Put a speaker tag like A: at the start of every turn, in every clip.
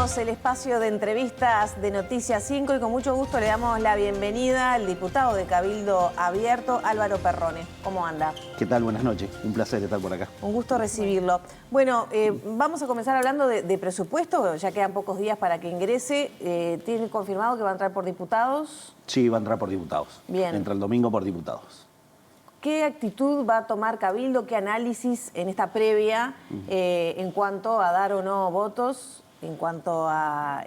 A: Abrimos el espacio de entrevistas de Noticias 5 y con mucho gusto le damos la bienvenida al diputado de Cabildo Abierto, Álvaro Perrone. ¿Cómo anda?
B: ¿Qué tal? Buenas noches. Un placer estar por acá.
A: Un gusto recibirlo. Bueno, vamos a comenzar hablando de presupuesto, ya quedan pocos días para que ingrese. ¿Tiene confirmado que va a entrar por diputados?
B: Sí, va a entrar por diputados.
A: Bien.
B: Entra el domingo por diputados.
A: ¿Qué actitud va a tomar Cabildo, qué análisis en esta previa en cuanto a dar o no votos, en cuanto a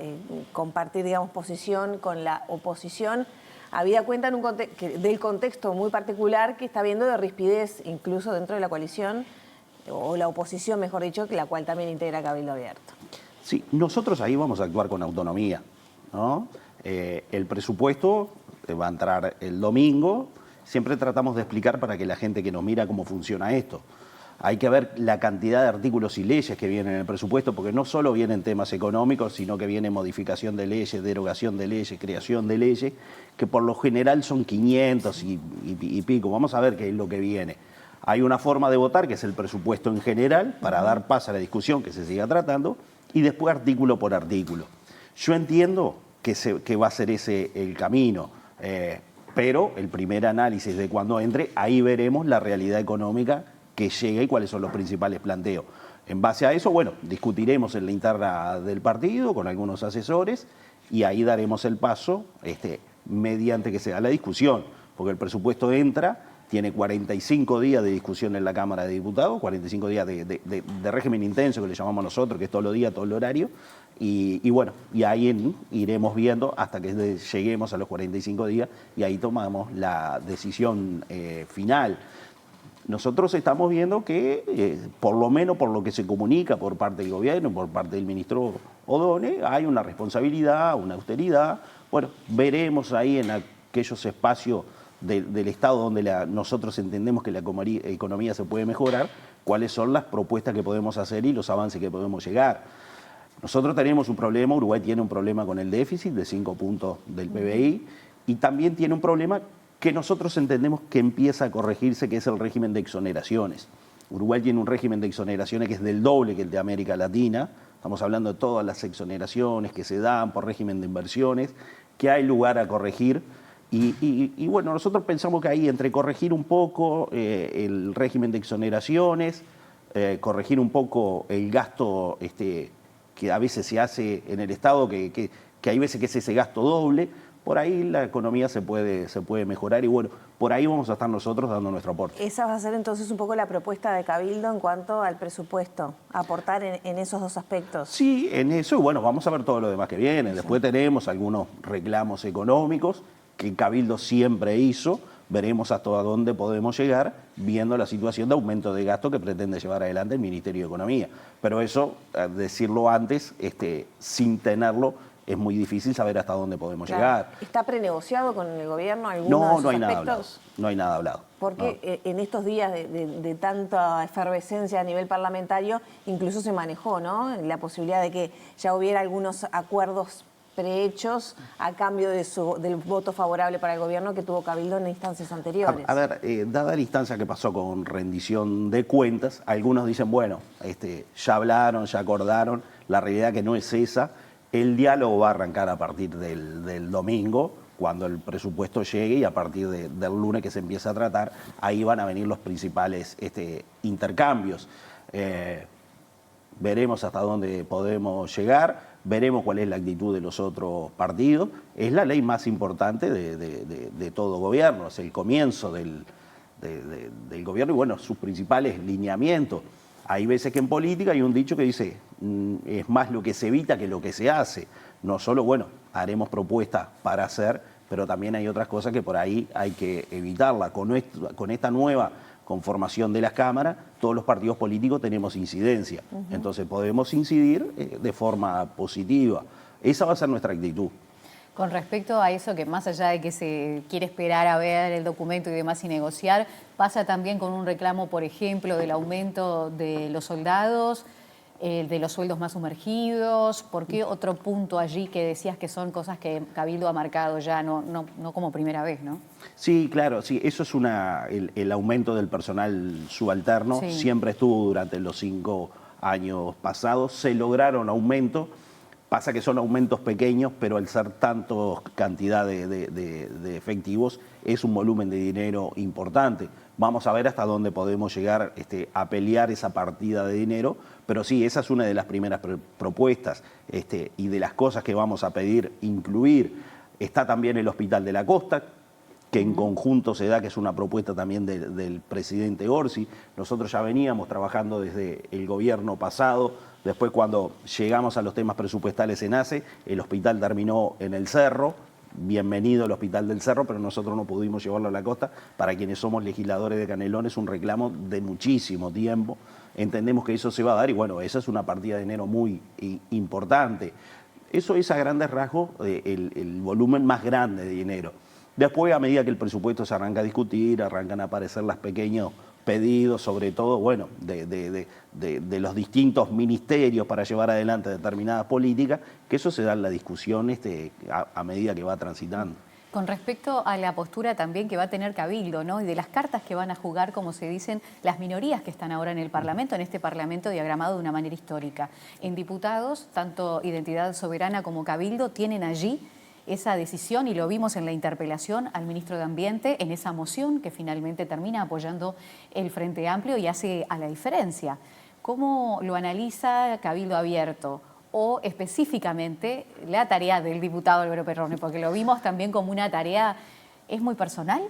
A: compartir, digamos, posición con la oposición, habida cuenta del contexto muy particular que está habiendo de rispidez incluso dentro de la coalición, o la oposición, mejor dicho, que la cual también integra Cabildo Abierto?
B: Sí, nosotros ahí vamos a actuar con autonomía, ¿no? El presupuesto va a entrar el domingo. Siempre tratamos de explicar para que la gente que nos mira cómo funciona esto. Hay que ver la cantidad de artículos y leyes que vienen en el presupuesto, porque no solo vienen temas económicos, sino que viene modificación de leyes, derogación de leyes, creación de leyes, que por lo general son 500 y pico. Vamos a ver qué es lo que viene. Hay una forma de votar, que es el presupuesto en general, para dar paz a la discusión que se siga tratando, y después artículo por artículo. Yo entiendo que va a ser ese el camino, pero el primer análisis de cuando entre, ahí veremos la realidad económica que llega y cuáles son los principales planteos. En base a eso, bueno, discutiremos en la interna del partido con algunos asesores y ahí daremos el paso mediante que se da la discusión, porque el presupuesto entra, tiene 45 días de discusión en la Cámara de Diputados, 45 días de régimen intenso que le llamamos nosotros, que es todos los días, todo el horario, y bueno, y ahí iremos viendo hasta que lleguemos a los 45 días y ahí tomamos la decisión final. Nosotros estamos viendo que, por lo menos por lo que se comunica por parte del gobierno, por parte del ministro Odone, hay una responsabilidad, una austeridad. Bueno, veremos ahí en aquellos espacios del Estado donde nosotros entendemos que la economía se puede mejorar, cuáles son las propuestas que podemos hacer y los avances que podemos llegar. Nosotros tenemos un problema, Uruguay tiene un problema con el déficit de 5 puntos del PBI y también tiene un problema que nosotros entendemos que empieza a corregirse, que es el régimen de exoneraciones. Uruguay tiene un régimen de exoneraciones que es del doble que el de América Latina. Estamos hablando de todas las exoneraciones que se dan por régimen de inversiones, que hay lugar a corregir. Y bueno, nosotros pensamos que ahí entre corregir un poco el régimen de exoneraciones, corregir un poco el gasto que a veces se hace en el Estado, que hay veces que es ese gasto doble, por ahí la economía se puede mejorar y bueno, por ahí vamos a estar nosotros dando nuestro aporte.
A: Esa va a ser entonces un poco la propuesta de Cabildo en cuanto al presupuesto, aportar en esos dos aspectos.
B: Sí, en eso, y bueno, vamos a ver todo lo demás que viene. Después tenemos algunos reclamos económicos que Cabildo siempre hizo, veremos hasta dónde podemos llegar viendo la situación de aumento de gasto que pretende llevar adelante el Ministerio de Economía. Pero eso, decirlo antes, sin tenerlo, es muy difícil saber hasta dónde podemos llegar.
A: ¿Está prenegociado con el gobierno alguno de esos
B: no hay
A: aspectos?
B: Nada hablado. No hay nada hablado.
A: Porque en estos días de tanta efervescencia a nivel parlamentario, incluso se manejó, ¿no?, la posibilidad de que ya hubiera algunos acuerdos prehechos a cambio del voto favorable para el gobierno que tuvo Cabildo en instancias anteriores.
B: A ver, dada la instancia que pasó con rendición de cuentas, algunos dicen, bueno, ya hablaron, ya acordaron, la realidad que no es esa. El diálogo va a arrancar a partir del domingo, cuando el presupuesto llegue, y a partir del lunes que se empieza a tratar, ahí van a venir los principales intercambios. Veremos hasta dónde podemos llegar, veremos cuál es la actitud de los otros partidos. Es la ley más importante de todo gobierno, es el comienzo del gobierno y bueno, sus principales lineamientos. Hay veces que en política hay un dicho que dice, es más lo que se evita que lo que se hace. No solo, bueno, haremos propuestas para hacer, pero también hay otras cosas que por ahí hay que evitarla. Con esta nueva conformación de las cámaras, todos los partidos políticos tenemos incidencia. Entonces podemos incidir de forma positiva. Esa va a ser nuestra actitud.
C: Con respecto a eso, que más allá de que se quiere esperar a ver el documento y demás y negociar, pasa también con un reclamo, por ejemplo, del aumento de los soldados, de los sueldos más sumergidos. ¿Por qué otro punto allí que decías que son cosas que Cabildo ha marcado ya, no como primera vez, ¿no?
B: Sí, claro, sí, eso es el aumento del personal subalterno, siempre estuvo durante los 5 años pasados, se lograron aumentos. Pasa que son aumentos pequeños, pero al ser tanto cantidad de efectivos, es un volumen de dinero importante. Vamos a ver hasta dónde podemos llegar a pelear esa partida de dinero, pero sí, esa es una de las primeras propuestas y de las cosas que vamos a pedir incluir. Está también el Hospital de la Costa, que en conjunto se da, que es una propuesta también del presidente Orsi. Nosotros ya veníamos trabajando desde el gobierno pasado. Después, cuando llegamos a los temas presupuestales en ACE, el hospital terminó en el Cerro. Bienvenido el Hospital del Cerro, pero nosotros no pudimos llevarlo a la costa. Para quienes somos legisladores de Canelones, es un reclamo de muchísimo tiempo. Entendemos que eso se va a dar y bueno, esa es una partida de dinero muy importante. Eso es a grandes rasgos el volumen más grande de dinero. Después, a medida que el presupuesto se arranca a discutir, arrancan a aparecer los pequeños pedidos, sobre todo, bueno, de los distintos ministerios para llevar adelante determinadas políticas, que eso se da en la discusión a medida que va transitando.
C: Con respecto a la postura también que va a tener Cabildo, ¿no? Y de las cartas que van a jugar, como se dicen, las minorías que están ahora en el Parlamento, en este Parlamento diagramado de una manera histórica. En diputados, tanto Identidad Soberana como Cabildo tienen allí esa decisión y lo vimos en la interpelación al ministro de Ambiente, en esa moción que finalmente termina apoyando el Frente Amplio y hace a la diferencia. ¿Cómo lo analiza Cabildo Abierto? O específicamente la tarea del diputado Álvaro Perrone, porque lo vimos también como una tarea, ¿es muy personal?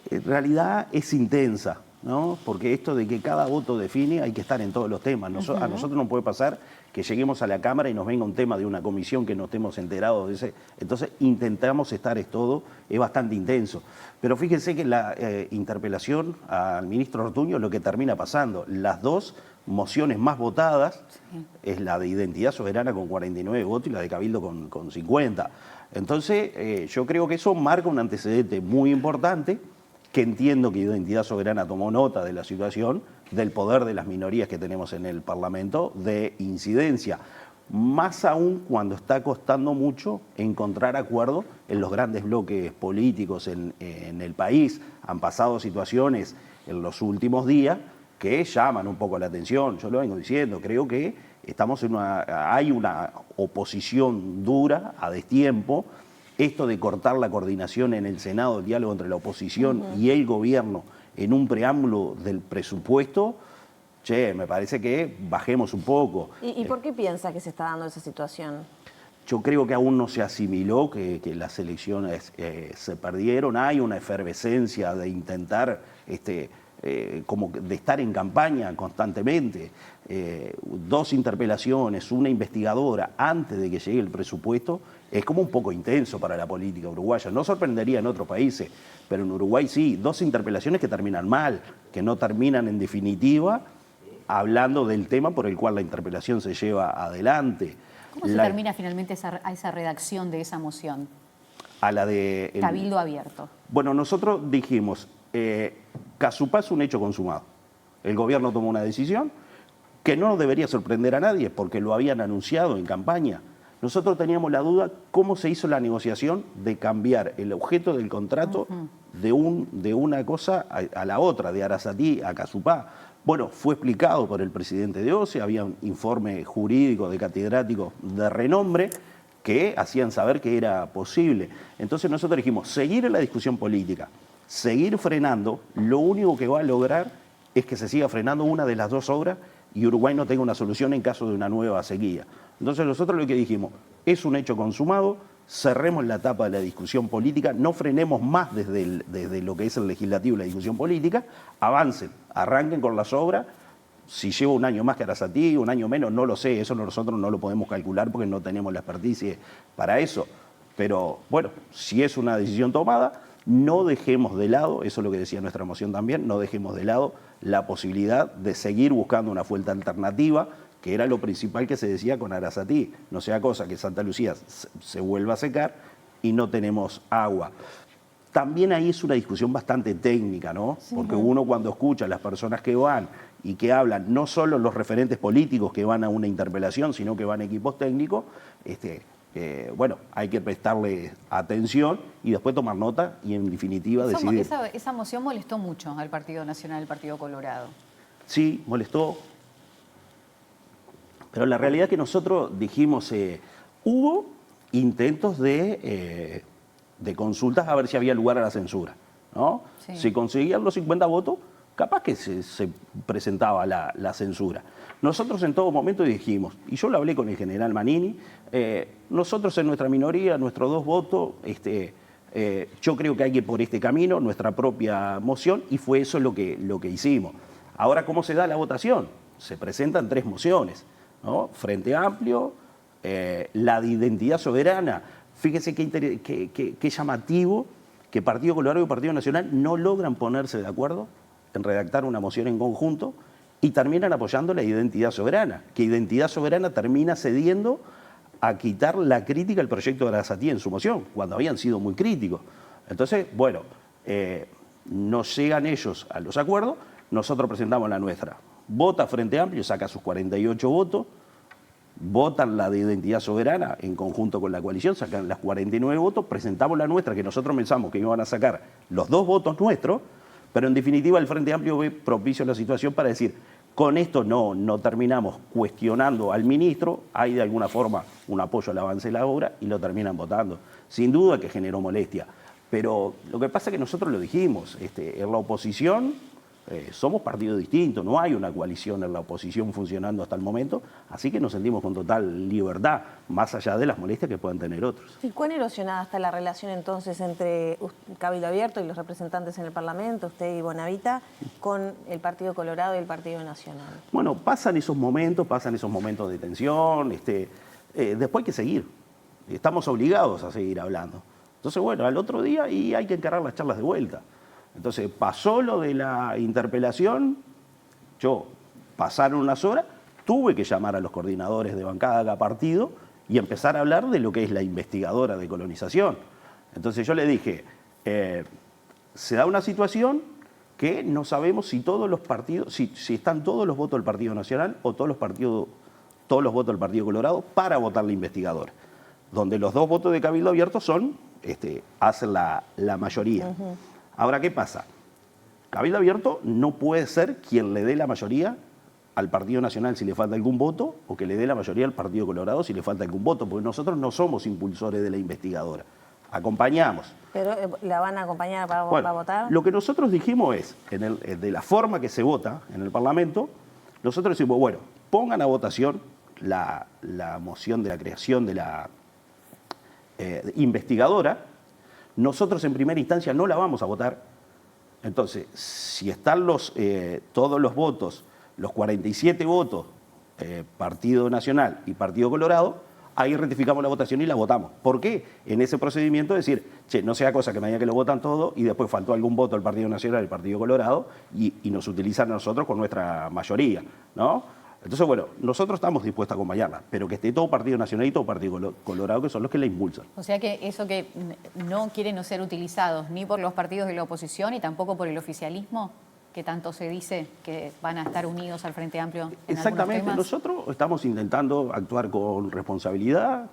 B: En realidad es intensa, ¿no? Porque esto de que cada voto define, hay que estar en todos los temas. A nosotros no puede pasar que lleguemos a la Cámara y nos venga un tema de una comisión que no estemos enterados de ese. Entonces intentamos estar todo, es bastante intenso. Pero fíjense que en la interpelación al ministro Ortuño lo que termina pasando, las dos mociones más votadas es la de Identidad Soberana con 49 votos y la de Cabildo con 50. Entonces yo creo que eso marca un antecedente muy importante, que entiendo que Identidad Soberana tomó nota de la situación, del poder de las minorías que tenemos en el Parlamento, de incidencia, más aún cuando está costando mucho encontrar acuerdo en los grandes bloques políticos en el país. Han pasado situaciones en los últimos días que llaman un poco la atención. Yo lo vengo diciendo, creo que hay una oposición dura a destiempo. Esto de cortar la coordinación en el Senado, el diálogo entre la oposición y el gobierno en un preámbulo del presupuesto, me parece que bajemos un poco.
A: ¿Y por qué piensa que se está dando esa situación?
B: Yo creo que aún no se asimiló que las elecciones se perdieron. Hay una efervescencia de intentar, como de estar en campaña constantemente. 2 interpelaciones, una investigadora antes de que llegue el presupuesto, es como un poco intenso para la política uruguaya. No sorprendería en otros países, pero en Uruguay sí. 2 interpelaciones que terminan mal, que no terminan en definitiva hablando del tema por el cual la interpelación se lleva adelante.
C: ¿Cómo se termina finalmente esa redacción de esa moción?
B: A la de
C: Cabildo Abierto.
B: Bueno, nosotros dijimos, Casupá es un hecho consumado. El gobierno tomó una decisión que no debería sorprender a nadie porque lo habían anunciado en campaña. Nosotros teníamos la duda cómo se hizo la negociación de cambiar el objeto del contrato de una cosa a la otra, de Arasatí a Casupá. Bueno, fue explicado por el presidente de OCE, había un informe jurídico de catedráticos de renombre que hacían saber que era posible. Entonces nosotros dijimos, seguir en la discusión política, seguir frenando, lo único que va a lograr es que se siga frenando una de las 2 obras y Uruguay no tenga una solución en caso de una nueva sequía. Entonces nosotros lo que dijimos, es un hecho consumado, cerremos la etapa de la discusión política, no frenemos más desde lo que es el legislativo y la discusión política, avancen, arranquen con las obras. Si lleva un año más que Arasatí, un año menos, no lo sé, eso nosotros no lo podemos calcular porque no tenemos la experticia para eso. Pero bueno, si es una decisión tomada, no dejemos de lado, eso es lo que decía nuestra moción también, no dejemos de lado la posibilidad de seguir buscando una fuente alternativa, que era lo principal que se decía con Arasatí. No sea cosa que Santa Lucía se vuelva a secar y no tenemos agua. También ahí es una discusión bastante técnica, ¿no? Sí, porque uno cuando escucha a las personas que van y que hablan, no solo los referentes políticos que van a una interpelación, sino que van equipos técnicos, bueno, hay que prestarle atención y después tomar nota y en definitiva decidir.
C: Esa moción molestó mucho al Partido Nacional, al Partido Colorado.
B: Sí, molestó. Pero la realidad es que nosotros dijimos, hubo intentos de consultas a ver si había lugar a la censura, ¿no?
C: Sí.
B: Si conseguían los 50 votos, capaz que se presentaba la censura. Nosotros en todo momento dijimos, y yo lo hablé con el general Manini, nosotros en nuestra minoría, nuestros 2 votos, yo creo que hay que ir por este camino, nuestra propia moción, y fue eso lo que hicimos. Ahora, ¿cómo se da la votación? Se presentan 3 mociones, ¿no? Frente Amplio, la de identidad soberana. Fíjese qué llamativo que Partido Colorado y Partido Nacional no logran ponerse de acuerdo en redactar una moción en conjunto y terminan apoyando la identidad soberana, que identidad soberana termina cediendo a quitar la crítica al proyecto de Arasatí en su moción, cuando habían sido muy críticos. Entonces, bueno, no llegan ellos a los acuerdos, nosotros presentamos la nuestra. Vota Frente Amplio, saca sus 48 votos, votan la de identidad soberana en conjunto con la coalición, sacan las 49 votos, presentamos la nuestra, que nosotros pensamos que iban a sacar los 2 votos nuestros, pero en definitiva el Frente Amplio ve propicio la situación para decir, con esto no terminamos cuestionando al ministro, hay de alguna forma un apoyo al avance de la obra y lo terminan votando. Sin duda que generó molestia, pero lo que pasa es que nosotros lo dijimos, en la oposición somos partidos distintos, no hay una coalición en la oposición funcionando hasta el momento, así que nos sentimos con total libertad, más allá de las molestias que puedan tener otros.
A: ¿Y cuán erosionada está la relación entonces entre Cabildo Abierto y los representantes en el Parlamento, usted y Bonavita, con el Partido Colorado y el Partido Nacional?
B: Bueno, pasan esos momentos de tensión, después hay que seguir, estamos obligados a seguir hablando. Entonces, bueno, al otro día y hay que encarar las charlas de vuelta. Entonces, pasó lo de la interpelación, pasaron unas horas, tuve que llamar a los coordinadores de bancada de cada partido y empezar a hablar de lo que es la investigadora de colonización. Entonces yo le dije, se da una situación que no sabemos si todos los partidos, si están todos los votos del Partido Nacional o todos los votos del Partido Colorado para votar la investigadora, donde los 2 votos de Cabildo Abierto hacen la mayoría. Ahora, ¿qué pasa? Cabildo Abierto no puede ser quien le dé la mayoría al Partido Nacional si le falta algún voto o que le dé la mayoría al Partido Colorado si le falta algún voto, porque nosotros no somos impulsores de la investigadora, acompañamos.
A: ¿Pero la van a acompañar para votar?
B: Lo que nosotros dijimos es, de la forma que se vota en el Parlamento, nosotros decimos, bueno, pongan a votación la moción de la creación de la investigadora. Nosotros en primera instancia no la vamos a votar. Entonces, si están todos los votos, los 47 votos, Partido Nacional y Partido Colorado, ahí rectificamos la votación y la votamos. ¿Por qué? En ese procedimiento decir, no sea cosa que me diga que lo votan todo y después faltó algún voto al Partido Nacional y al Partido Colorado y nos utilizan a nosotros con nuestra mayoría, ¿no? Entonces, bueno, nosotros estamos dispuestos a acompañarla, pero que esté todo Partido Nacional y todo Partido Colorado, que son los que la impulsan.
C: O sea que eso que no quieren no ser utilizados ni por los partidos de la oposición y tampoco por el oficialismo, que tanto se dice que van a estar unidos al Frente Amplio en
B: Exactamente,
C: algunos temas.
B: Nosotros estamos intentando actuar con responsabilidad,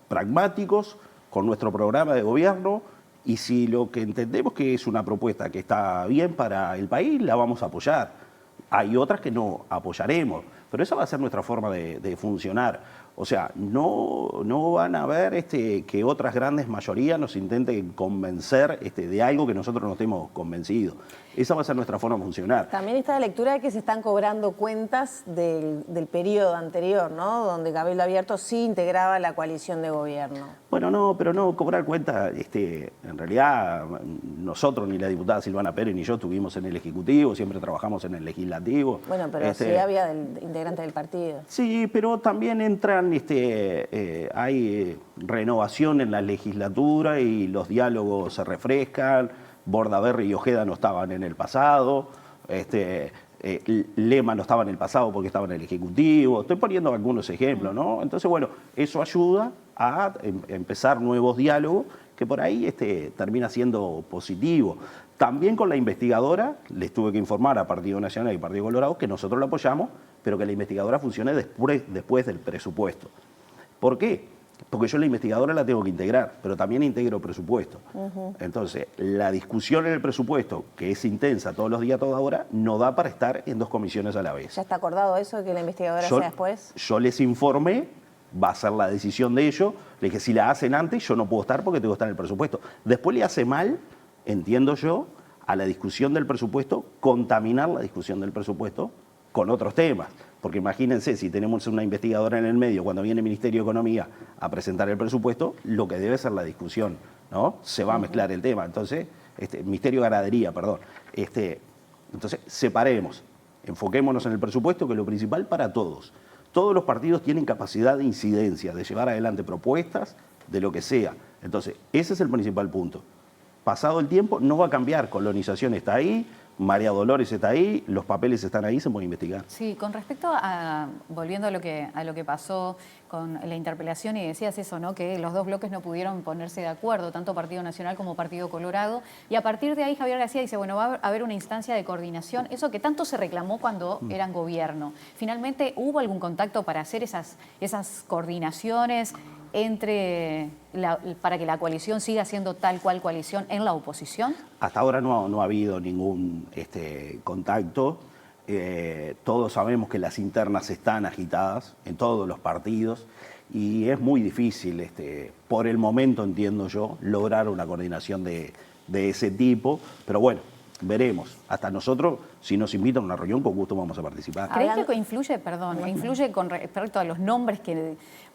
B: pragmáticos, con nuestro programa de gobierno, y si lo que entendemos que es una propuesta que está bien para el país, la vamos a apoyar. Hay otras que no apoyaremos, pero esa va a ser nuestra forma de funcionar. O sea, no van a ver que otras grandes mayorías nos intenten convencer de algo que nosotros no estemos convencidos. Esa va a ser nuestra forma de funcionar.
A: También está la lectura de que se están cobrando cuentas del periodo anterior, ¿no? Donde Cabildo Abierto sí integraba la coalición de gobierno.
B: Bueno, pero no cobrar cuentas, en realidad nosotros, ni la diputada Silvana Pérez ni yo estuvimos en el Ejecutivo, siempre trabajamos en el Legislativo.
A: Bueno, pero sí había integrantes del partido.
B: Sí, pero también entran, hay renovación en la legislatura y los diálogos se refrescan. Bordaberry y Ojeda no estaban en el pasado, Lema no estaba en el pasado porque estaba en el Ejecutivo. Estoy poniendo algunos ejemplos, ¿no? Entonces, bueno, eso ayuda a empezar nuevos diálogos que por ahí termina siendo positivo. También con la investigadora les tuve que informar a Partido Nacional y Partido Colorado que nosotros la apoyamos, pero que la investigadora funcione después del presupuesto. ¿Por qué? Porque yo la investigadora la tengo que integrar, pero también integro presupuesto. Entonces, la discusión en el presupuesto, que es intensa todos los días, toda hora, no da para estar en dos comisiones a la vez.
A: ¿Ya está acordado eso, de que la investigadora sea después?
B: Yo les informé, va a ser la decisión de ellos. Le dije, si la hacen antes, yo no puedo estar porque tengo que estar en el presupuesto. Después le hace mal, entiendo yo, a la discusión del presupuesto, contaminar la discusión del presupuesto con otros temas. Porque imagínense, si tenemos una investigadora en el medio, cuando viene el Ministerio de Economía a presentar el presupuesto, lo que debe ser la discusión, ¿no? Se va a mezclar el tema. Entonces, Ministerio de Ganadería, perdón. Entonces, separemos, enfoquémonos en el presupuesto, que es lo principal para todos. Todos los partidos tienen capacidad de incidencia, de llevar adelante propuestas, de lo que sea. Entonces, ese es el principal punto. Pasado el tiempo, no va a cambiar. Colonización está ahí, María Dolores está ahí, los papeles están ahí, se puede investigar.
C: Sí, con respecto a, volviendo a lo que pasó con la interpelación, y decías eso, ¿no? Que los dos bloques no pudieron ponerse de acuerdo, tanto Partido Nacional como Partido Colorado, y a partir de ahí Javier García dice, bueno, va a haber una instancia de coordinación, eso que tanto se reclamó cuando eran gobierno. Finalmente, ¿hubo algún contacto para hacer esas coordinaciones para que la coalición siga siendo tal cual coalición en la oposición?
B: Hasta ahora no ha habido ningún contacto. Todos sabemos que las internas están agitadas en todos los partidos y es muy difícil, por el momento entiendo yo, lograr una coordinación de ese tipo, pero bueno, veremos. Hasta nosotros, si nos invitan a una reunión, con gusto vamos a participar.
C: ¿Crees que influye con respecto a los nombres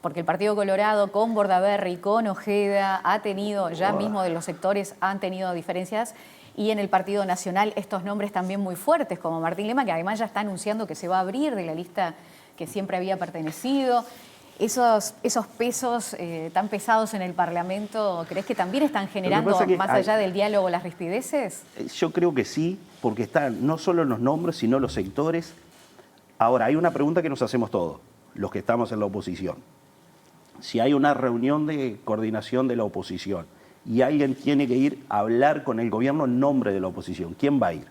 C: porque el Partido Colorado con Bordaberry, con Ojeda, ha tenido, ya mismo de los sectores han tenido diferencias, y en el Partido Nacional estos nombres también muy fuertes, como Martín Lema, que además ya está anunciando que se va a abrir de la lista que siempre había pertenecido? Esos pesos tan pesados en el Parlamento, ¿crees que también están generando, más allá del diálogo, las rispideces?
B: Yo creo que sí, porque están no solo los nombres, sino los sectores. Ahora, hay una pregunta que nos hacemos todos, los que estamos en la oposición. Si hay una reunión de coordinación de la oposición y alguien tiene que ir a hablar con el gobierno en nombre de la oposición, ¿quién va a ir?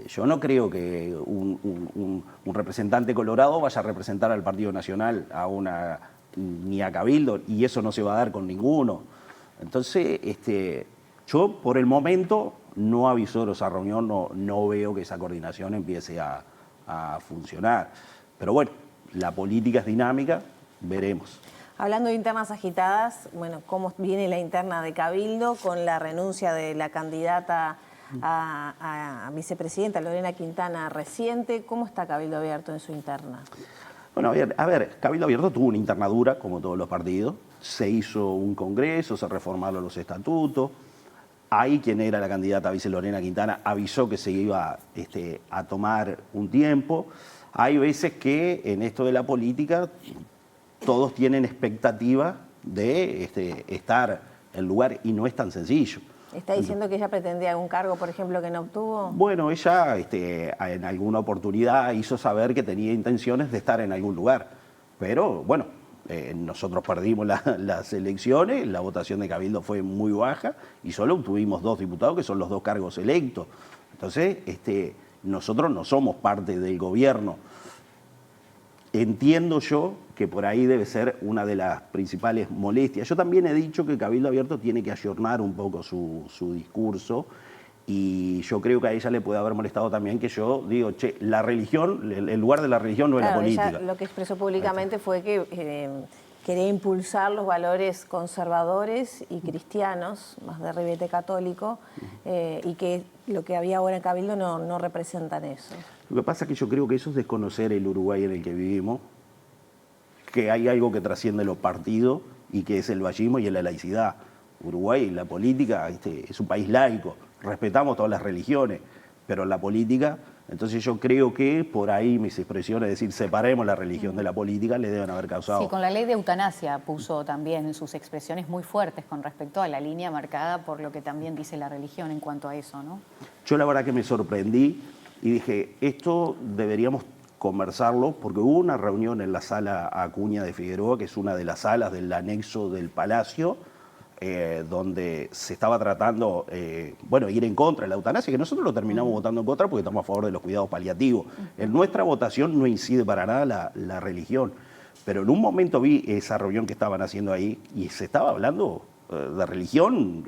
B: Yo no creo que un representante colorado vaya a representar al Partido Nacional ni a Cabildo, y eso no se va a dar con ninguno. Entonces, yo por el momento no avisoro esa reunión, no veo que esa coordinación empiece a funcionar. Pero bueno, la política es dinámica, veremos.
A: Hablando de internas agitadas, bueno, ¿cómo viene la interna de Cabildo con la renuncia de la candidata a vicepresidenta Lorena Quintana reciente? ¿Cómo está Cabildo Abierto en su interna?
B: Bueno, a ver, Cabildo Abierto tuvo una interna dura, como todos los partidos. Se hizo un congreso, se reformaron los estatutos. Ahí quien era la candidata a vice Lorena Quintana avisó que se iba a tomar un tiempo. Hay veces que en esto de la política todos tienen expectativa de estar en lugar y no es tan sencillo.
A: ¿Está diciendo que ella pretendía algún cargo, por ejemplo, que no obtuvo?
B: Bueno, ella en alguna oportunidad hizo saber que tenía intenciones de estar en algún lugar, pero bueno, nosotros perdimos las elecciones, la votación de Cabildo fue muy baja y solo obtuvimos 2 diputados, que son los 2 cargos electos. Entonces, nosotros no somos parte del gobierno. Entiendo yo que por ahí debe ser una de las principales molestias. Yo también he dicho que Cabildo Abierto tiene que ayornar un poco su discurso, y yo creo que a ella le puede haber molestado también que yo digo, che, la religión, el lugar de la religión no es la política.
A: Ella lo que expresó públicamente fue que quería impulsar los valores conservadores y cristianos, más de ribete católico, y que lo que había ahora en Cabildo no representan eso.
B: Lo que pasa es que yo creo que eso es desconocer el Uruguay en el que vivimos, que hay algo que trasciende los partidos y que es el vallismo y la laicidad. Uruguay, la política, es un país laico, respetamos todas las religiones, pero la política, entonces yo creo que por ahí mis expresiones, es decir, separemos la religión de la política, le deben haber causado.
C: Sí, con la ley de eutanasia puso también sus expresiones muy fuertes con respecto a la línea marcada por lo que también dice la religión en cuanto a eso, ¿no?
B: Yo la verdad que me sorprendí y dije, esto deberíamos conversarlo, porque hubo una reunión en la sala Acuña de Figueroa, que es una de las salas del anexo del Palacio, donde se estaba tratando, ir en contra de la eutanasia, que nosotros lo terminamos votando en contra porque estamos a favor de los cuidados paliativos. En nuestra votación no incide para nada la religión, Pero en un momento vi esa reunión que estaban haciendo ahí y se estaba hablando de religión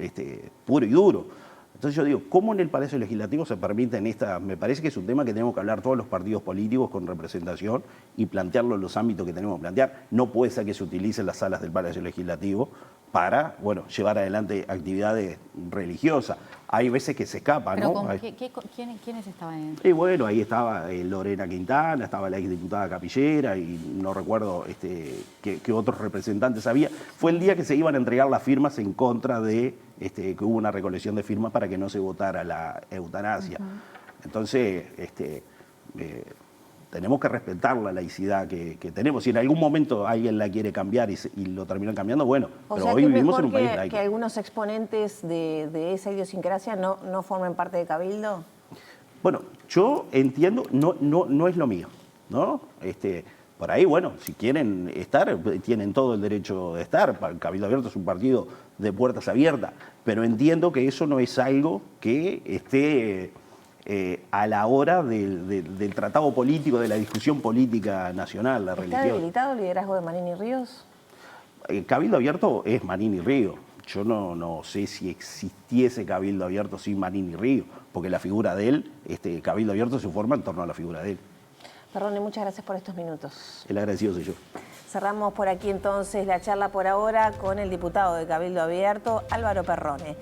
B: puro y duro. Entonces yo digo, ¿cómo en el Palacio Legislativo se permiten estas? Me parece que es un tema que tenemos que hablar todos los partidos políticos con representación y plantearlo en los ámbitos que tenemos que plantear. No puede ser que se utilicen las salas del Palacio Legislativo para, bueno, llevar adelante actividades religiosas. Hay veces que se escapan,
C: Pero
B: ¿no?
C: ¿quiénes estaban en...?
B: Y bueno, ahí estaba Lorena Quintana, estaba la exdiputada Capillera y no recuerdo qué otros representantes había. Fue el día que se iban a entregar las firmas en contra de que hubo una recolección de firmas para que no se votara la eutanasia. Entonces, tenemos que respetar la laicidad que tenemos. Si en algún momento alguien la quiere cambiar y lo terminan cambiando, bueno, pero hoy vivimos en un país laico.
A: ¿Que algunos exponentes de esa idiosincrasia no formen parte de Cabildo?
B: Bueno, yo entiendo, no es lo mío, ¿no? Por ahí, bueno, si quieren estar, tienen todo el derecho de estar. Cabildo Abierto es un partido de puertas abiertas, pero entiendo que eso no es algo que esté a la hora del tratado político, de la discusión política nacional, la religión.
A: ¿Está debilitado el liderazgo de Manini Ríos?
B: Cabildo Abierto es Manini Ríos. Yo no sé si existiese Cabildo Abierto sin Manini Ríos, porque la figura de él, Cabildo Abierto se forma en torno a la figura de él.
A: Perrone, muchas gracias por estos minutos.
B: El agradecido soy yo.
A: Cerramos por aquí entonces la charla por ahora con el diputado de Cabildo Abierto, Álvaro Perrone.